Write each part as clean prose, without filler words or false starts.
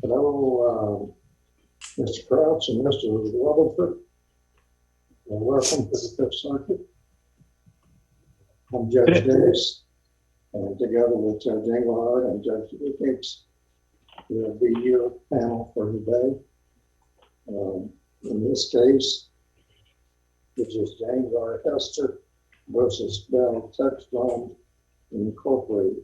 Hello, Mr. Crouch and Mr. Rutherford. Welcome to the Fifth Circuit. I'm Judge Davis, and together with Judge Engelhardt and Judge Hicks, we'll be your panel for today. In this case, which is James R. Hester versus Bell-Textron Incorporated.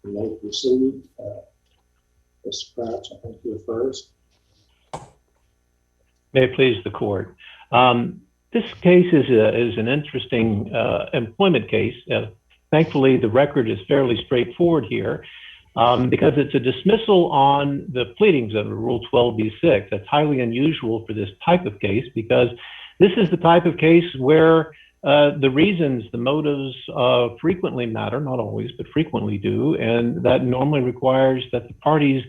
You may proceed. Mr. Crouch, I think you're first. May it please the court. This case is an interesting employment case. Thankfully, the record is fairly straightforward here because it's a dismissal on the pleadings under Rule 12b-6. That's highly unusual for this type of case because this is the type of case where the reasons, the motives frequently matter, not always, but frequently do, and that normally requires that the parties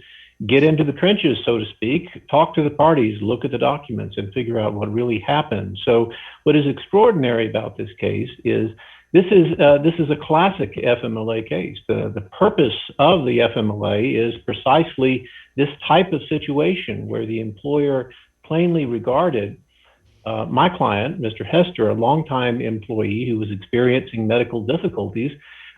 get into the trenches, so to speak, talk to the parties, look at the documents, and figure out what really happened. So what is extraordinary about this case is this is a classic FMLA case. The purpose of the FMLA is precisely this type of situation where the employer plainly regarded my client, Mr. Hester, a longtime employee who was experiencing medical difficulties,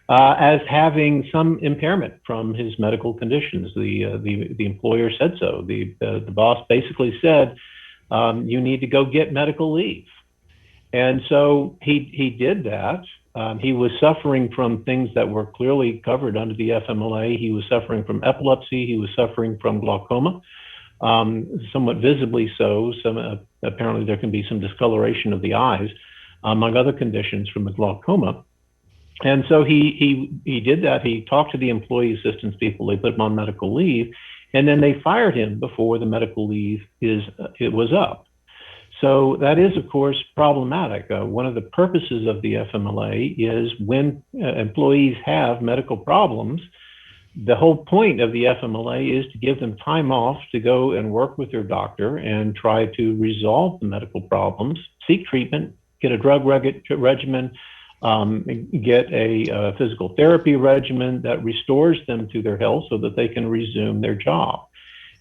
as having some impairment from his medical conditions. The employer said so. The boss basically said, you need to go get medical leave. And so he did that. He was suffering from things that were clearly covered under the FMLA. He was suffering from epilepsy. He was suffering from glaucoma, somewhat visibly so. Apparently there can be some discoloration of the eyes, among other conditions from the glaucoma. And so he did that. He talked to the employee assistance people. They put him on medical leave, and then they fired him before the medical leave was up. So that is, of course, problematic. One of the purposes of the FMLA is when employees have medical problems, the whole point of the FMLA is to give them time off to go and work with their doctor and try to resolve the medical problems, seek treatment, get a drug regimen, get a physical therapy regimen that restores them to their health so that they can resume their job.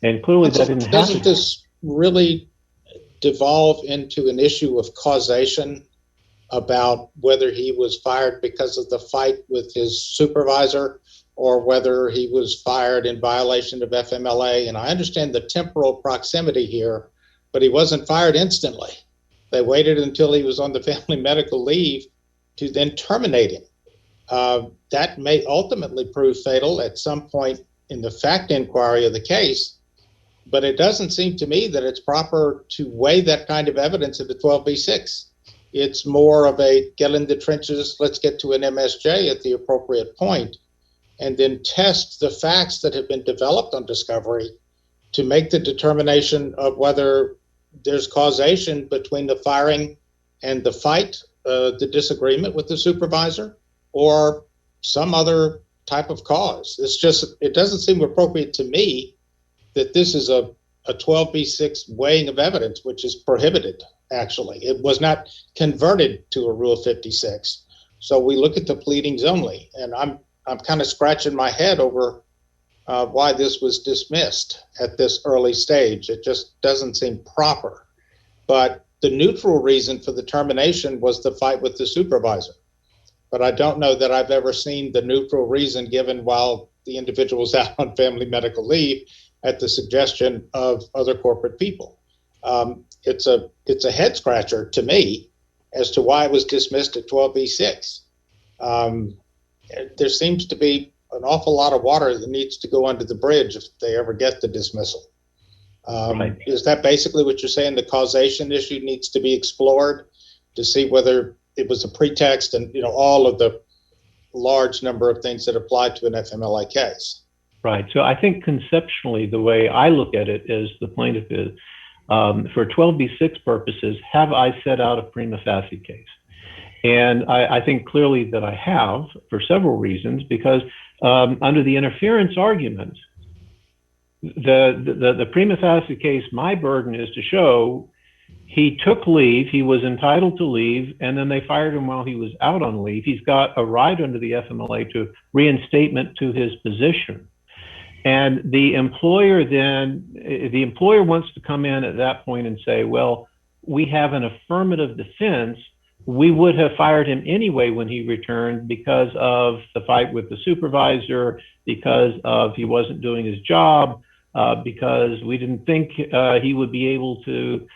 And clearly that didn't happen. Doesn't this really devolve into an issue of causation about whether he was fired because of the fight with his supervisor or whether he was fired in violation of FMLA? And I understand the temporal proximity here, but he wasn't fired instantly. They waited until he was on the family medical leave to then terminate him. That may ultimately prove fatal at some point in the fact inquiry of the case, but it doesn't seem to me that it's proper to weigh that kind of evidence at the 12b-6. It's more of a get in the trenches, let's get to an MSJ at the appropriate point, and then test the facts that have been developed on discovery to make the determination of whether there's causation between the firing and the fight, the disagreement with the supervisor, or some other type of cause. It doesn't seem appropriate to me that this is a 12b-6 weighing of evidence, which is prohibited, actually. It was not converted to a Rule 56. So we look at the pleadings only, and I'm kind of scratching my head over why this was dismissed at this early stage. It just doesn't seem proper. But the neutral reason for the termination was the fight with the supervisor. But I don't know that I've ever seen the neutral reason given while the individual was out on family medical leave at the suggestion of other corporate people. It's a head scratcher to me as to why it was dismissed at 12b-6. There seems to be an awful lot of water that needs to go under the bridge if they ever get the dismissal. Right. Is that basically what you're saying? The causation issue needs to be explored to see whether it was a pretext and, all of the large number of things that apply to an FMLA case. Right. So I think conceptually, the way I look at it is the plaintiff is, for 12b-6 purposes, have I set out a prima facie case? And I think clearly that I have for several reasons, because under the interference argument, the prima facie case, my burden is to show he took leave, he was entitled to leave, and then they fired him while he was out on leave. He's got a right under the FMLA to reinstatement to his position. And the employer wants to come in at that point and say, well, we have an affirmative defense. We would have fired him anyway when he returned because of the fight with the supervisor, because of he wasn't doing his job, because we didn't think he would be able to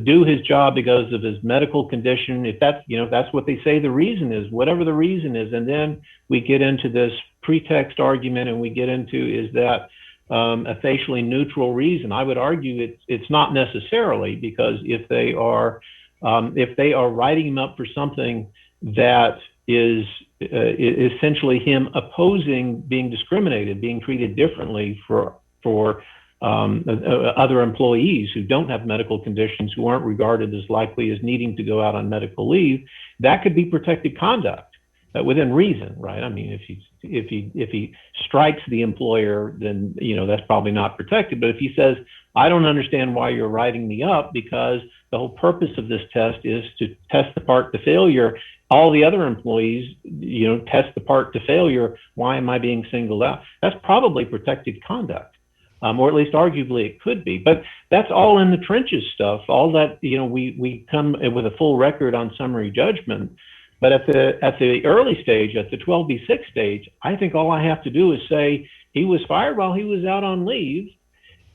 do his job because of his medical condition. If that's, that's what they say the reason is, whatever the reason is. And then we get into this pretext argument and we get into, is that a facially neutral reason? I would argue it's not necessarily, because if they are writing him up for something that is essentially him opposing being discriminated, being treated differently for other employees who don't have medical conditions, who aren't regarded as likely as needing to go out on medical leave, that could be protected conduct within reason, right? I mean, if he strikes the employer, then that's probably not protected. But if he says, I don't understand why you're writing me up, because the whole purpose of this test is to test the part to failure. All the other employees, test the part to failure. Why am I being singled out? That's probably protected conduct. Or at least arguably it could be, but that's all in the trenches stuff. All that, we come with a full record on summary judgment, but at the early stage, at the 12B6 stage, I think all I have to do is say he was fired while he was out on leave,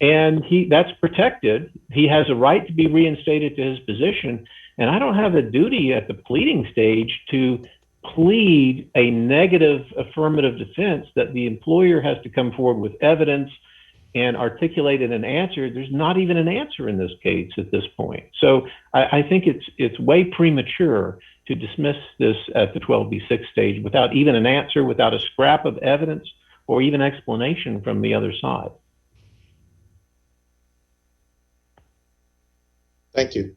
and that's protected. He has a right to be reinstated to his position, and I don't have a duty at the pleading stage to plead a negative affirmative defense that the employer has to come forward with evidence and articulated an answer. There's not even an answer in this case at this point. So I think it's way premature to dismiss this at the 12B6 stage without even an answer, without a scrap of evidence or even explanation from the other side. Thank you.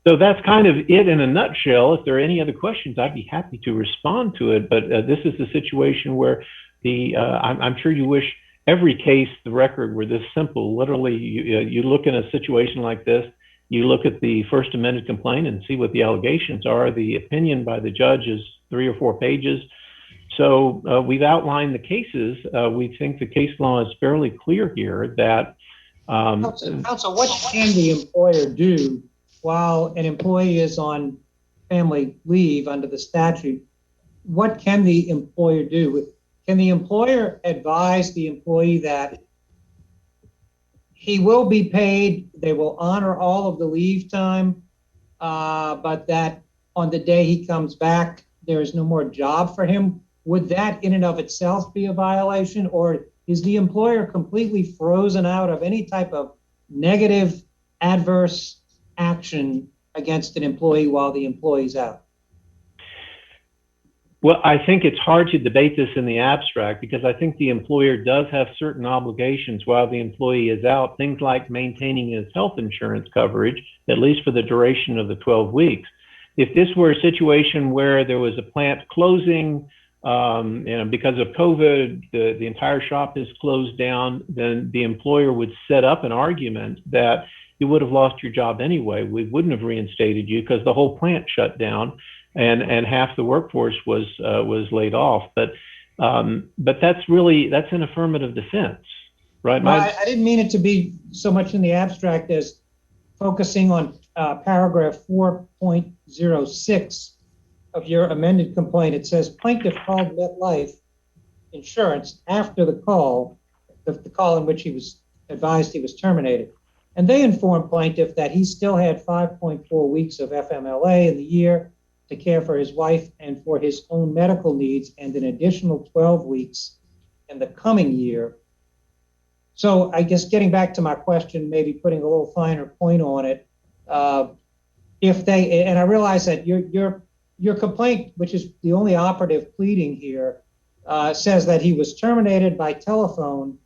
So that's kind of it in a nutshell. If there are any other questions, I'd be happy to respond to it. But this is a situation where I'm sure you wish every case, the record were this simple. Literally, you look in a situation like this, you look at the first amended complaint and see what the allegations are. The opinion by the judge is 3 or 4 pages. So we've outlined the cases. We think the case law is fairly clear here that Counsel, what can the employer do while an employee is on family leave under the statute? What can the employer do? Can the employer advise the employee that he will be paid, they will honor all of the leave time, but that on the day he comes back, there is no more job for him? Would that in and of itself be a violation, or is the employer completely frozen out of any type of negative adverse action against an employee while the employee's out? Well, I think it's hard to debate this in the abstract, because I think the employer does have certain obligations while the employee is out, things like maintaining his health insurance coverage, at least for the duration of the 12 weeks. If this were a situation where there was a plant closing, because of COVID, the entire shop is closed down, then the employer would set up an argument that you would have lost your job anyway. We wouldn't have reinstated you because the whole plant shut down and half the workforce was laid off. But that's an affirmative defense, right? Well, I didn't mean it to be so much in the abstract as focusing on paragraph 4.06 of your amended complaint. It says plaintiff called MetLife Insurance after the call in which he was advised he was terminated. And they informed plaintiff that he still had 5.4 weeks of FMLA in the year to care for his wife and for his own medical needs, and an additional 12 weeks in the coming year. So I guess getting back to my question, maybe putting a little finer point on it, if they, and I realize that your complaint, which is the only operative pleading here, says that he was terminated by telephone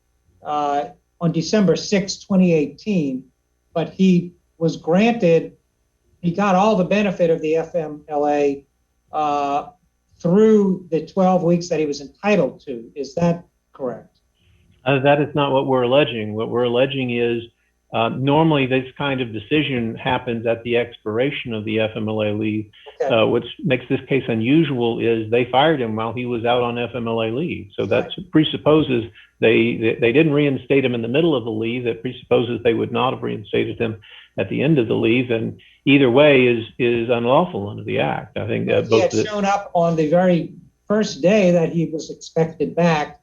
on December 6, 2018, but he got all the benefit of the FMLA through the 12 weeks that he was entitled to. Is that correct? That is not what we're alleging. What we're alleging is Normally, this kind of decision happens at the expiration of the FMLA leave. Okay. What makes this case unusual is they fired him while he was out on FMLA leave. So that presupposes they didn't reinstate him in the middle of the leave. That presupposes they would not have reinstated him at the end of the leave. And either way is unlawful under the Act. I think he had shown up on the very first day that he was expected back,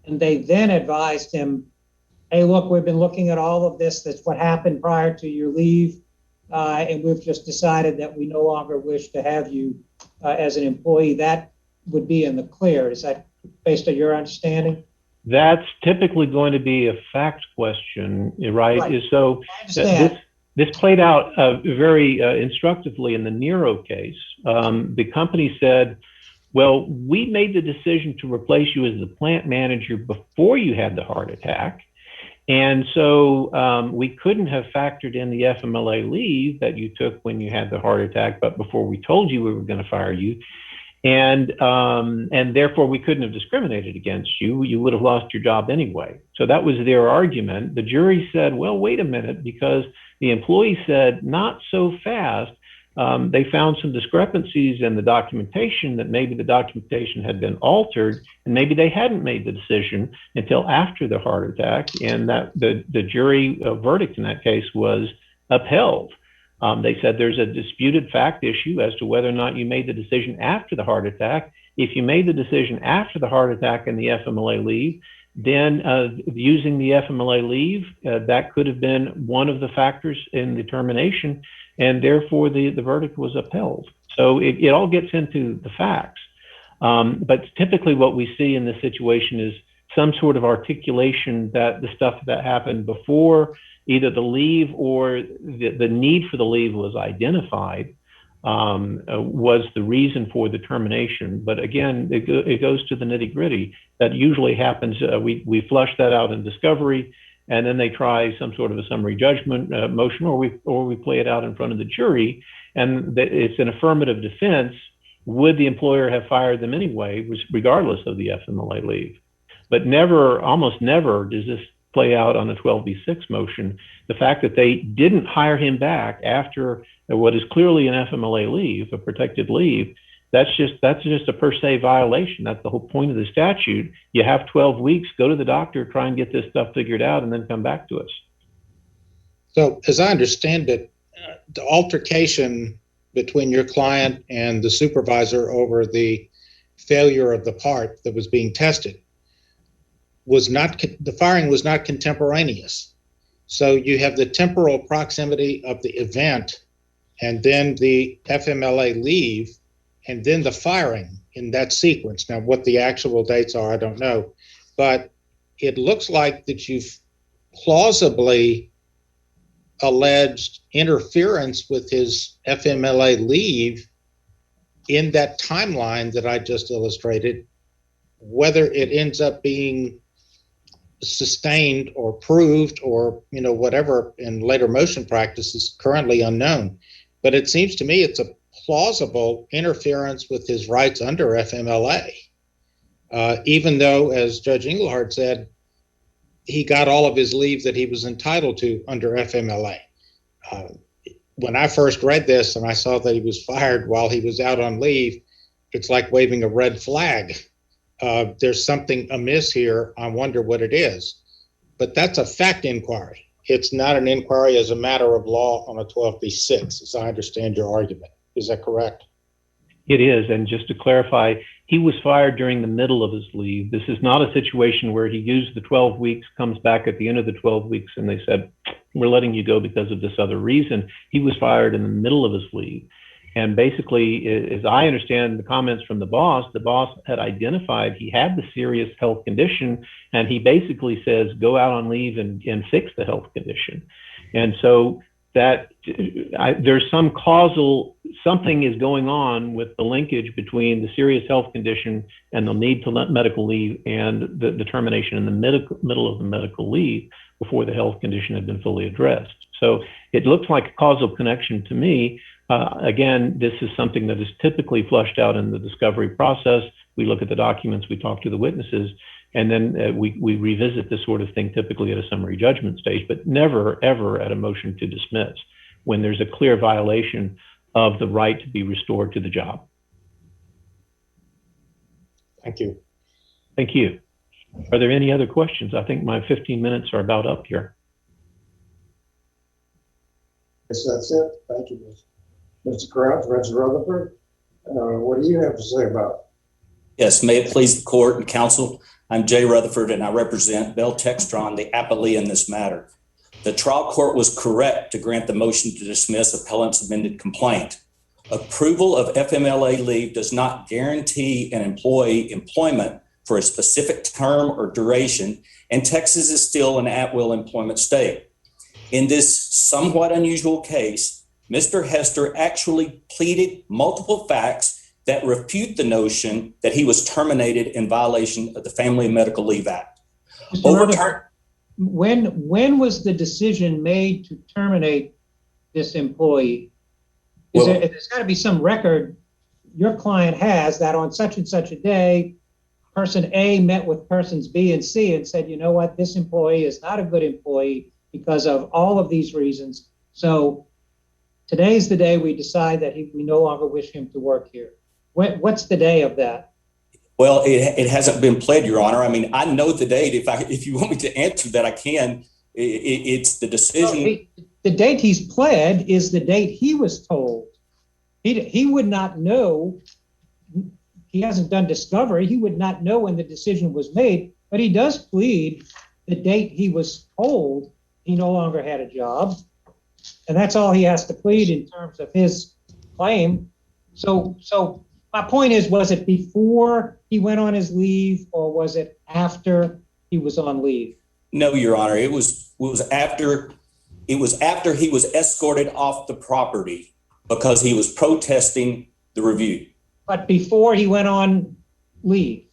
and they then advised him, hey, look, we've been looking at all of this. That's what happened prior to your leave. And we've just decided that we no longer wish to have you as an employee. That would be in the clear. Is that based on your understanding? That's typically going to be a fact question, right? Right. So this played out very instructively in the Nero case. The company said, well, we made the decision to replace you as the plant manager before you had the heart attack. And so we couldn't have factored in the FMLA leave that you took when you had the heart attack, but before we told you we were going to fire you. And therefore we couldn't have discriminated against you. You would have lost your job anyway. So that was their argument. The jury said, well, wait a minute, because the employee said, not so fast. They found some discrepancies in the documentation, that maybe the documentation had been altered and maybe they hadn't made the decision until after the heart attack, and that the jury verdict in that case was upheld. They said there's a disputed fact issue as to whether or not you made the decision after the heart attack. If you made the decision after the heart attack and the FMLA leave, then using the FMLA leave, that could have been one of the factors in the termination, and therefore the verdict was upheld. So it all gets into the facts. But typically what we see in this situation is some sort of articulation that the stuff that happened before either the leave or the need for the leave was identified was the reason for the termination. But again, it goes to the nitty gritty. That usually happens. We flush that out in discovery, and then they try some sort of a summary judgment motion, or we play it out in front of the jury, and it's an affirmative defense. Would the employer have fired them anyway, regardless of the FMLA leave? But never, almost never, does this play out on a 12b6 motion. The fact that they didn't hire him back after what is clearly an FMLA leave, a protected leave, that's just a per se violation. That's the whole point of the statute. You have 12 weeks, go to the doctor, try and get this stuff figured out, and then come back to us. So as I understand it, the altercation between your client and the supervisor over the failure of the part that was being tested was not, the firing was not contemporaneous. So you have the temporal proximity of the event, and then the FMLA leave, and then the firing in that sequence. Now, what the actual dates are, I don't know, but it looks like that you've plausibly alleged interference with his FMLA leave in that timeline that I just illustrated. Whether it ends up being sustained or proved or whatever in later motion practice is currently unknown, but it seems to me it's a plausible interference with his rights under FMLA, even though, as Judge Engelhardt said, he got all of his leave that he was entitled to under FMLA. When I first read this and I saw that he was fired while he was out on leave, it's like waving a red flag. There's something amiss here. I wonder what it is. But that's a fact inquiry. It's not an inquiry as a matter of law on a 12b6, as I understand your argument. Is that correct? It is. And just to clarify, he was fired during the middle of his leave. This is not a situation where he used the 12 weeks, comes back at the end of the 12 weeks, and they said, we're letting you go because of this other reason. He was fired in the middle of his leave. And basically, as I understand the comments from the boss had identified he had the serious health condition, and he basically says, go out on leave and fix the health condition. And so that there's some causal, something is going on with the linkage between the serious health condition and the need to let medical leave and the termination in the middle of the medical leave before the health condition had been fully addressed. So it looks like a causal connection to me. Again, this is something that is typically flushed out in the discovery process. We look at the documents, we talk to the witnesses, And then we revisit this sort of thing typically at a summary judgment stage, but never, ever at a motion to dismiss when there's a clear violation of the right to be restored to the job. Thank you. Thank you. Are there any other questions? I think my 15 minutes are about up here. Yes, that's it. Thank you, Mr. Kraft, Mr. Rutherford. What do you have to say about it? Yes, may it please the court and counsel. I'm Jay Rutherford, and I represent Bell-Textron, the appellee in this matter. The trial court was correct to grant the motion to dismiss appellant's amended complaint. Approval of FMLA leave does not guarantee an employee employment for a specific term or duration, and Texas is still an at-will employment state. In this somewhat unusual case, Mr. Hester actually pleaded multiple facts that refute the notion that he was terminated in violation of the Family and Medical Leave Act. When was the decision made to terminate this employee? There's got to be some record your client has that on such and such a day, person A met with persons B and C and said, you know what, this employee is not a good employee because of all of these reasons. So today's the day we decide that we no longer wish him to work here. What's the day of that? Well, it hasn't been pled, Your Honor. I mean, I know the date. If you want me to answer that, I can. It's the decision. Well, the date he's pled is the date he was told. He would not know. He hasn't done discovery. He would not know when the decision was made, but he does plead the date he was told he no longer had a job. And that's all he has to plead in terms of his claim. So my point is, was it before he went on his leave or was it after he was on leave? No, Your Honor. It was after he was escorted off the property because he was protesting the review. But before he went on leave?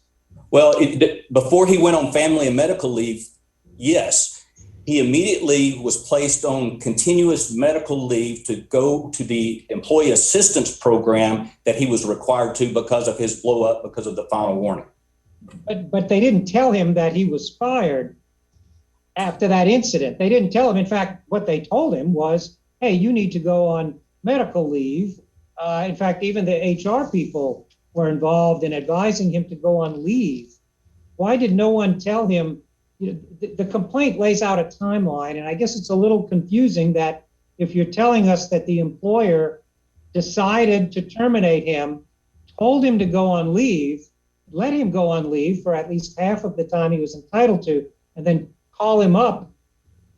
Well, before he went on family and medical leave, yes. He immediately was placed on continuous medical leave to go to the employee assistance program that he was required to because of his blow up because of the final warning. But they didn't tell him that he was fired after that incident. They didn't tell him. In fact, what they told him was, hey, you need to go on medical leave. In fact, even the HR people were involved in advising him to go on leave. Why did no one tell him? The complaint lays out a timeline, and I guess it's a little confusing that if you're telling us that the employer decided to terminate him, told him to go on leave, let him go on leave for at least half of the time he was entitled to, and then call him up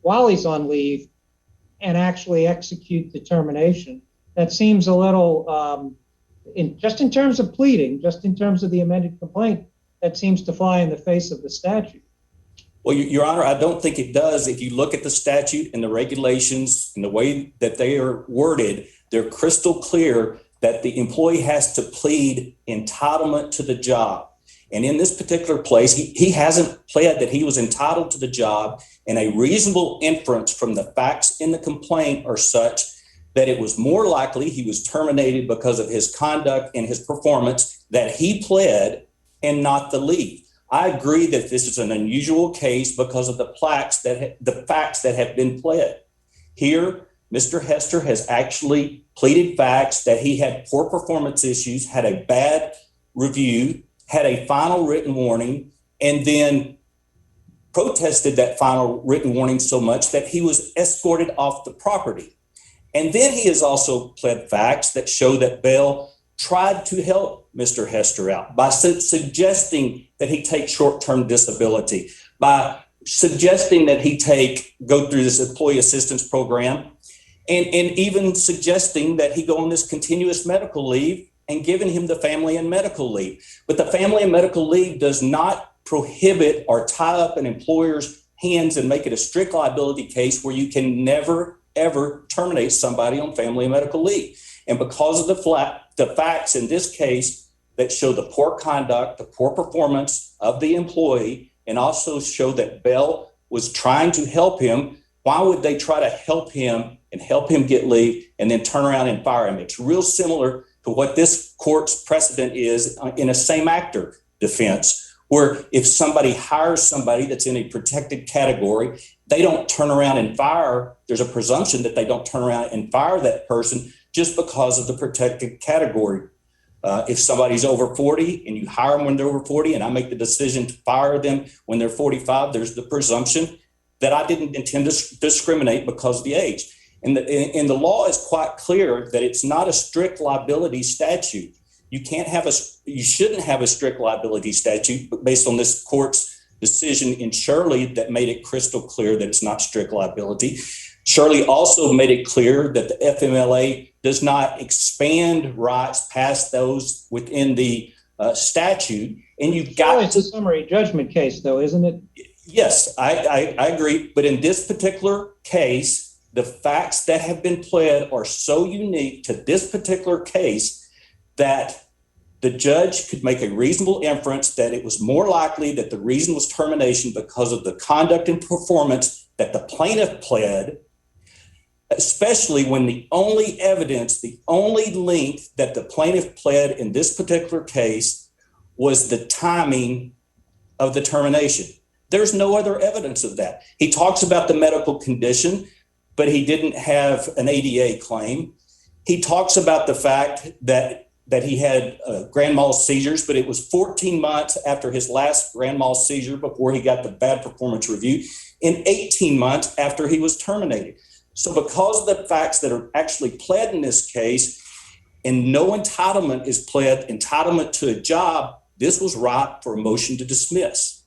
while he's on leave and actually execute the termination. That seems a little, just in terms of pleading, just in terms of the amended complaint, that seems to fly in the face of the statute. Well, Your Honor, I don't think it does. If you look at the statute and the regulations and the way that they are worded, they're crystal clear that the employee has to plead entitlement to the job. And in this particular place, he hasn't pled that he was entitled to the job, and a reasonable inference from the facts in the complaint are such that it was more likely he was terminated because of his conduct and his performance that he pled and not the leave. I agree that this is an unusual case because of the facts that have been pled. Here, Mr. Hester has actually pleaded facts that he had poor performance issues, had a bad review, had a final written warning, and then protested that final written warning so much that he was escorted off the property. And then he has also pled facts that show that Bell tried to help Mr. Hester out by suggesting that he take short-term disability, by suggesting that he go through this employee assistance program, and even suggesting that he go on this continuous medical leave and giving him the family and medical leave. But the family and medical leave does not prohibit or tie up an employer's hands and make it a strict liability case where you can never, ever terminate somebody on family and medical leave. And because of the facts in this case that show the poor conduct, the poor performance of the employee, and also show that Bell was trying to help him, why would they try to help him and help him get leave and then turn around and fire him? It's real similar to what this court's precedent is in a same actor defense, where if somebody hires somebody that's in a protected category, they don't turn around and fire. There's a presumption that they don't turn around and fire that person just because of the protected category. If somebody's over 40 and you hire them when they're over 40 and I make the decision to fire them when they're 45, there's the presumption that I didn't intend to discriminate because of the age. And the law is quite clear that it's not a strict liability statute. You shouldn't have a strict liability statute based on this court's decision in Shirley that made it crystal clear that it's not strict liability. Shirley also made it clear that the FMLA does not expand rights past those within the statute. And you've got it's a summary judgment case, though, isn't it? Yes, I agree. But in this particular case, the facts that have been pled are so unique to this particular case that the judge could make a reasonable inference that it was more likely that the reason was termination because of the conduct and performance that the plaintiff pled, especially when the only evidence, the only link that the plaintiff pled in this particular case was the timing of the termination. There's no other evidence of that. He talks about the medical condition, but he didn't have an ADA claim. He talks about the fact that he had grand mal seizures, but it was 14 months after his last grand mal seizure before he got the bad performance review, and 18 months after he was terminated. So because of the facts that are actually pled in this case, and no entitlement is pled, entitlement to a job, this was ripe for a motion to dismiss.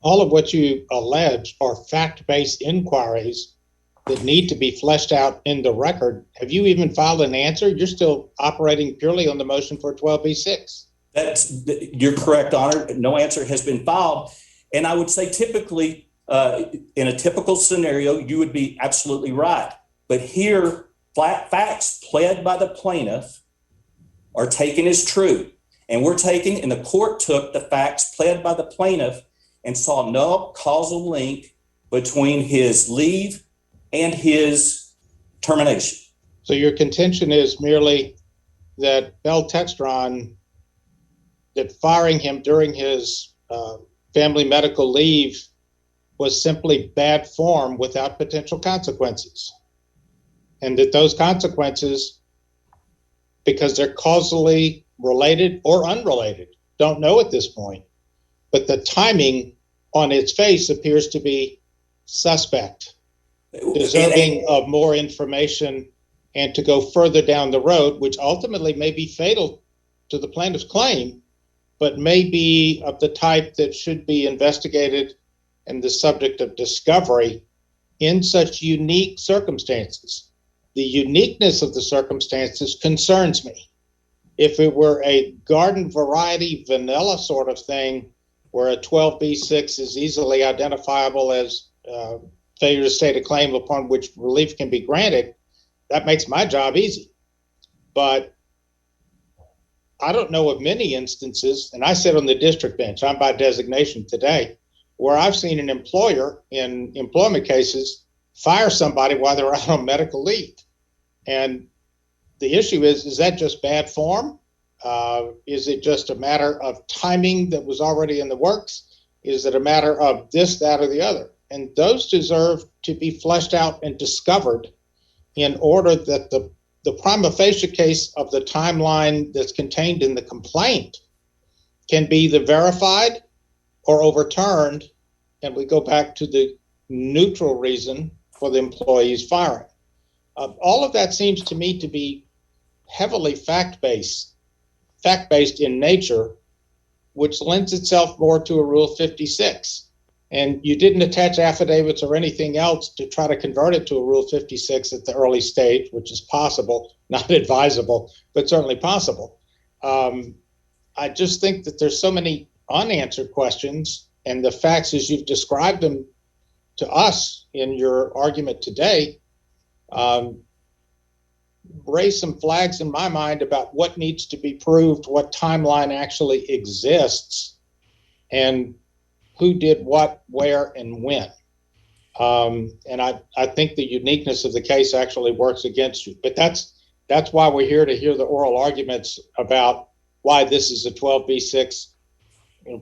All of what you allege are fact-based inquiries that need to be fleshed out in the record. Have you even filed an answer? You're still operating purely on the motion for 12B6. You're correct, Honor. No answer has been filed. And I would say typically, in a typical scenario, you would be absolutely right. But here, facts pled by the plaintiff are taken as true. And the court took the facts pled by the plaintiff and saw no causal link between his leave and his termination. So your contention is merely that Bell-Textron, that firing him during his family medical leave was simply bad form without potential consequences. And that those consequences, because they're causally related or unrelated, don't know at this point, but the timing on its face appears to be suspect, deserving of more information and to go further down the road, which ultimately may be fatal to the plaintiff's claim, but may be of the type that should be investigated and the subject of discovery in such unique circumstances. The uniqueness of the circumstances concerns me. If it were a garden variety vanilla sort of thing where a 12B6 is easily identifiable as failure to state a claim upon which relief can be granted, that makes my job easy. But I don't know of many instances, and I sit on the district bench, I'm by designation today, where I've seen an employer in employment cases fire somebody while they're out on medical leave. And the issue is that just bad form? Is it just a matter of timing that was already in the works? Is it a matter of this, that, or the other? And those deserve to be fleshed out and discovered in order that the prima facie case of the timeline that's contained in the complaint can be either verified or overturned, and we go back to the neutral reason for the employee's firing. All of that seems to me to be heavily fact-based in nature, which lends itself more to a Rule 56. And you didn't attach affidavits or anything else to try to convert it to a Rule 56 at the early stage, which is possible, not advisable, but certainly possible. I just think that there's so many unanswered questions, and the facts as you've described them to us in your argument today raise some flags in my mind about what needs to be proved, what timeline actually exists, and who did what, where, and when. And I think the uniqueness of the case actually works against you. But that's why we're here, to hear the oral arguments about why this is a 12B6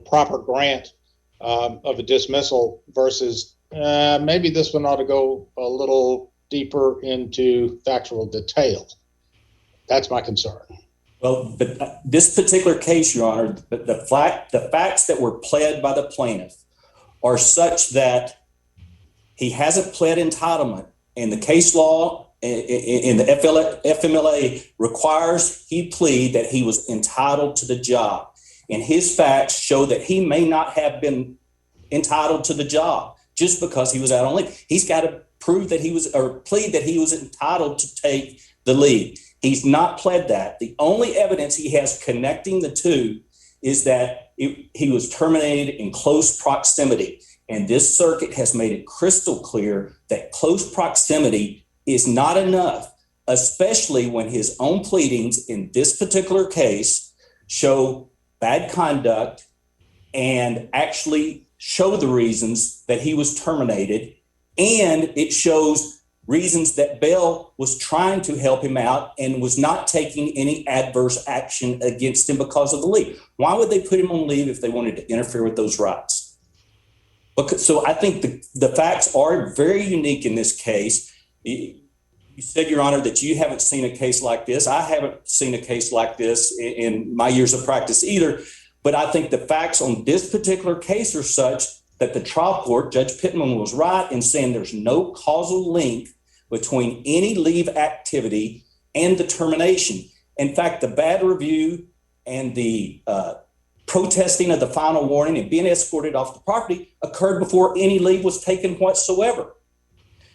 proper grant of a dismissal versus maybe this one ought to go a little deeper into factual detail. That's my concern. Well, but this particular case, Your Honor, the facts that were pled by the plaintiff are such that he hasn't pled entitlement, and the case law in the FMLA requires he plead that he was entitled to the job. And his facts show that he may not have been entitled to the job just because he was out on leave. He's got to prove that he was, or plead that he was entitled to take the leave. He's not pled that. The only evidence he has connecting the two is that he was terminated in close proximity. And this circuit has made it crystal clear that close proximity is not enough, especially when his own pleadings in this particular case show bad conduct and actually show the reasons that he was terminated. And it shows reasons that Bell was trying to help him out and was not taking any adverse action against him because of the leave. Why would they put him on leave if they wanted to interfere with those rights? So I think the facts are very unique in this case. You said, Your Honor, that you haven't seen a case like this. I haven't seen a case like this in my years of practice either. But I think the facts on this particular case are such that the trial court, Judge Pittman, was right in saying there's no causal link between any leave activity and the termination. In fact, the bad review and the protesting of the final warning and being escorted off the property occurred before any leave was taken whatsoever.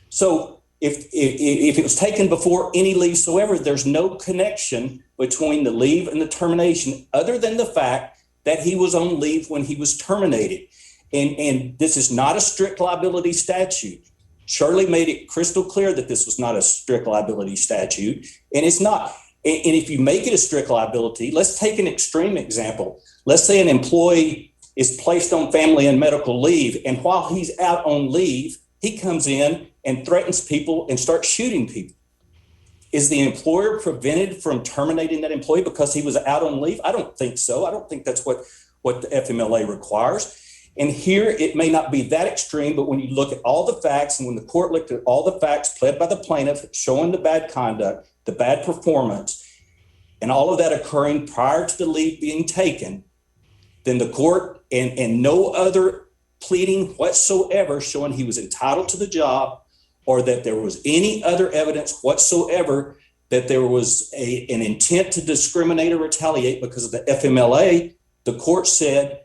So if it was taken before any leave whatsoever, there's no connection between the leave and the termination other than the fact that he was on leave when he was terminated. And this is not a strict liability statute. Shirley made it crystal clear that this was not a strict liability statute, and it's not. And if you make it a strict liability, let's take an extreme example. Let's say an employee is placed on family and medical leave, and while he's out on leave, he comes in and threatens people and starts shooting people. Is the employer prevented from terminating that employee because he was out on leave? I don't think so. I don't think that's what the FMLA requires. And here it may not be that extreme, but when you look at all the facts and when the court looked at all the facts pled by the plaintiff showing the bad conduct, the bad performance, and all of that occurring prior to the leave being taken, then the court and no other pleading whatsoever showing he was entitled to the job or that there was any other evidence whatsoever that there was an intent to discriminate or retaliate because of the FMLA, the court said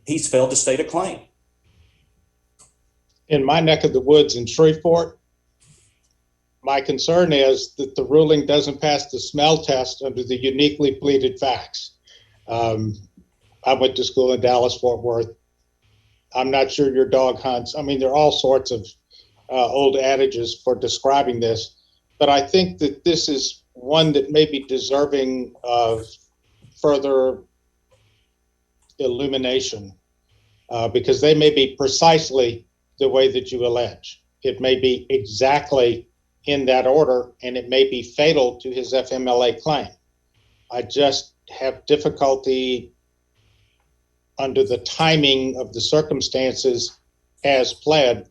he's failed to state a claim. In my neck of the woods in Shreveport, my concern is that the ruling doesn't pass the smell test under the uniquely pleaded facts. I went to school in Dallas, Fort Worth. I'm not sure your dog hunts. I mean, there are all sorts of old adages for describing this, but I think that this is one that may be deserving of further illumination because they may be precisely the way that you allege. It may be exactly in that order, and it may be fatal to his FMLA claim. I just have difficulty under the timing of the circumstances as pled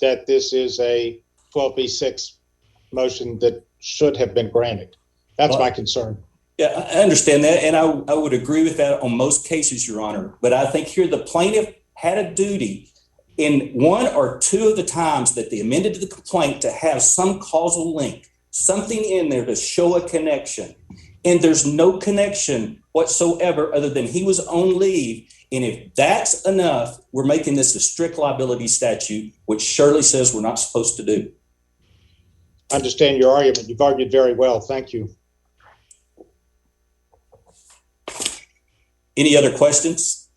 that this is a 12b6 motion that should have been granted. That's my concern. Yeah, I understand that, and I would agree with that on most cases, Your Honor. But I think here the plaintiff had a duty in one or two of the times that they amended the complaint to have some causal link, something in there to show a connection. And there's no connection whatsoever other than he was on leave. And if that's enough, we're making this a strict liability statute, which Shirley says we're not supposed to do. I understand your argument. You've argued very well. Thank you. Any other questions?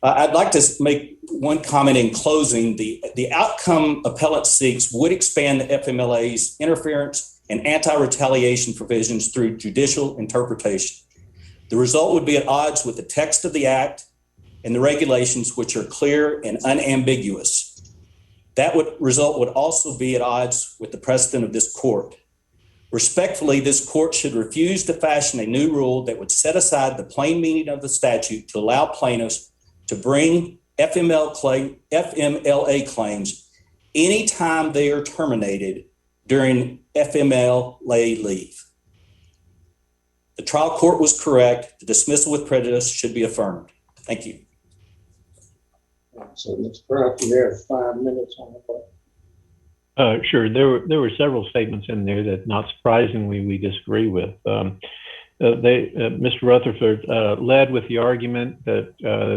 I'd like to make one comment in closing. The outcome appellant seeks would expand the FMLA's interference and anti-retaliation provisions through judicial interpretation. The result would be at odds with the text of the act and the regulations, which are clear and unambiguous. That result would also be at odds with the precedent of this court. Respectfully, this court should refuse to fashion a new rule that would set aside the plain meaning of the statute to allow plaintiffs to bring FMLA claims anytime they are terminated during FMLA leave. The trial court was correct. The dismissal with prejudice should be affirmed. Thank you. So, Mr. Pratt, you have 5 minutes on the clock. Sure. There were several statements in there that, not surprisingly, we disagree with. Mr. Rutherford led with the argument that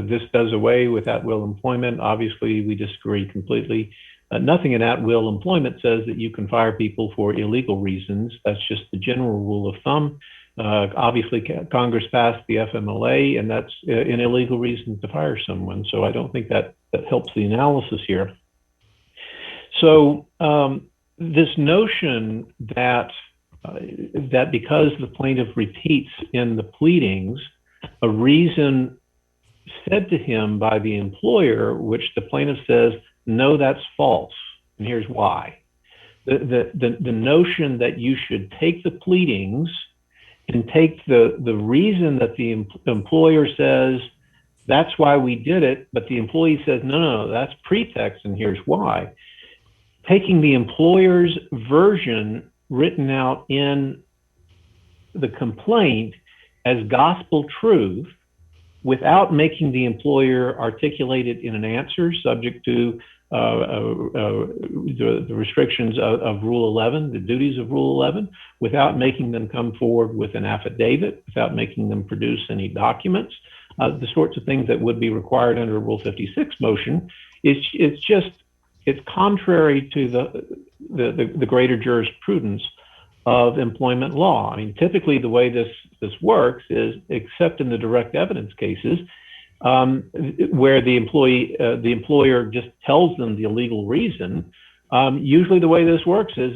this does away with at-will employment. Obviously, we disagree completely. Nothing in at-will employment says that you can fire people for illegal reasons. That's just the general rule of thumb. Obviously, Congress passed the FMLA, and that's an illegal reason to fire someone. So I don't think that helps the analysis here. So this notion that because the plaintiff repeats in the pleadings a reason said to him by the employer, which the plaintiff says, no, that's false, and here's why. The notion that you should take the pleadings and take the reason that the employer says, that's why we did it, but the employee says, no, that's pretext, and here's why. Taking the employer's version written out in the complaint as gospel truth without making the employer articulate it in an answer subject to the restrictions of Rule 11, the duties of Rule 11, without making them come forward with an affidavit, without making them produce any documents, the sorts of things that would be required under a Rule 56 motion. It's contrary to the greater jurisprudence of employment law. I mean, typically the way this works is, except in the direct evidence cases, where the employer just tells them the illegal reason. Usually the way this works is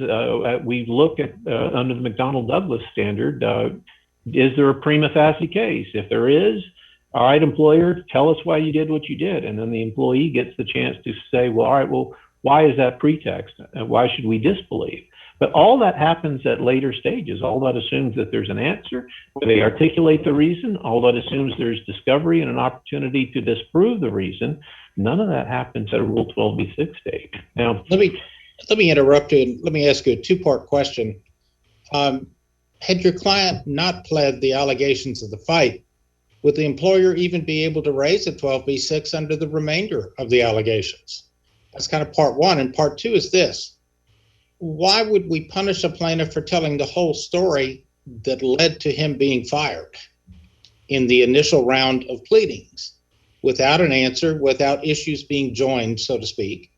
we look at under the McDonnell-Douglas standard, is there a prima facie case? If there is, all right, employer, tell us why you did what you did. And then the employee gets the chance to say, well, all right, well, why is that pretext? Why should we disbelieve? But all that happens at later stages. All that assumes that there's an answer, where they articulate the reason. All that assumes there's discovery and an opportunity to disprove the reason. None of that happens at a Rule 12b6 stage. Now, let me interrupt you and let me ask you a two-part question. Had your client not pled the allegations of the fight, would the employer even be able to raise a 12b6 under the remainder of the allegations? That's kind of part one. And part two is this. Why would we punish a plaintiff for telling the whole story that led to him being fired in the initial round of pleadings without an answer, without issues being joined, so to speak?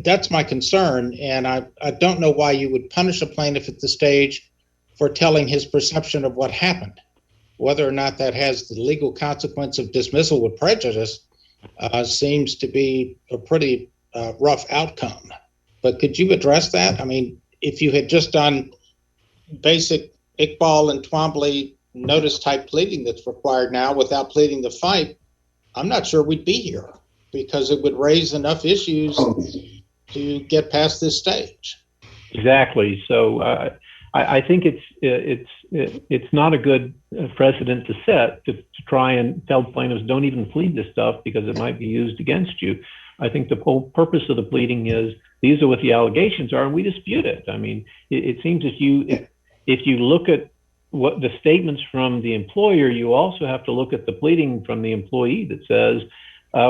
That's my concern. And I don't know why you would punish a plaintiff at the stage for telling his perception of what happened. Whether or not that has the legal consequence of dismissal with prejudice seems to be a pretty rough outcome. But could you address that? I mean, if you had just done basic Iqbal and Twombly notice type pleading that's required now without pleading the fight, I'm not sure we'd be here, because it would raise enough issues to get past this stage. Exactly. So I think it's not a good precedent to set to try and tell plaintiffs don't even plead this stuff because it might be used against you. I think the whole purpose of the pleading is these are what the allegations are, and we dispute it. I mean, it seems if you look at what the statements from the employer, you also have to look at the pleading from the employee that says,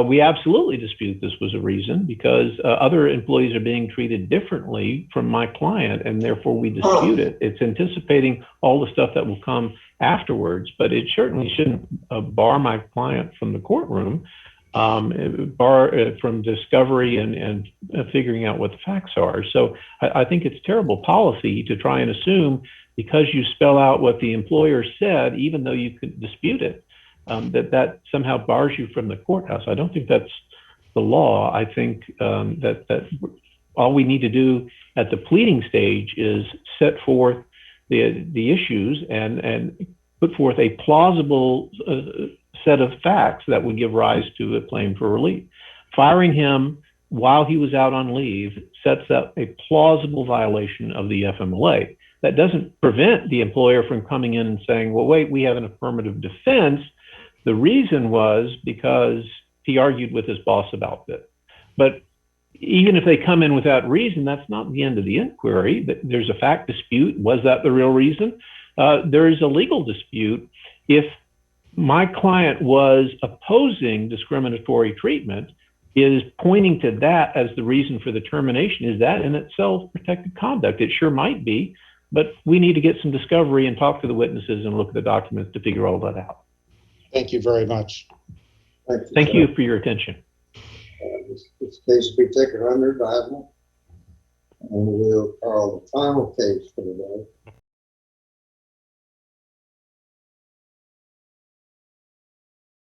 we absolutely dispute this was a reason because other employees are being treated differently from my client, and therefore we dispute it. It's anticipating all the stuff that will come afterwards, but it certainly shouldn't bar my client from the courtroom, bar from discovery and figuring out what the facts are. So I think it's terrible policy to try and assume because you spell out what the employer said, even though you could dispute it, that somehow bars you from the courthouse. I don't think that's the law. I think that all we need to do at the pleading stage is set forth the issues and put forth a plausible set of facts that would give rise to a claim for relief. Firing him while he was out on leave sets up a plausible violation of the FMLA. That doesn't prevent the employer from coming in and saying, well, wait, we have an affirmative defense. The reason was because he argued with his boss about it. But even if they come in without reason, that's not the end of the inquiry. There's a fact dispute. Was that the real reason? There is a legal dispute. If my client was opposing discriminatory treatment, is pointing to that as the reason for the termination, is that in itself protected conduct? It sure might be, but we need to get some discovery and talk to the witnesses and look at the documents to figure all that out. Thank you very much. Thank you for your attention. This case will be taken under advisement, and we'll call the final case for the day.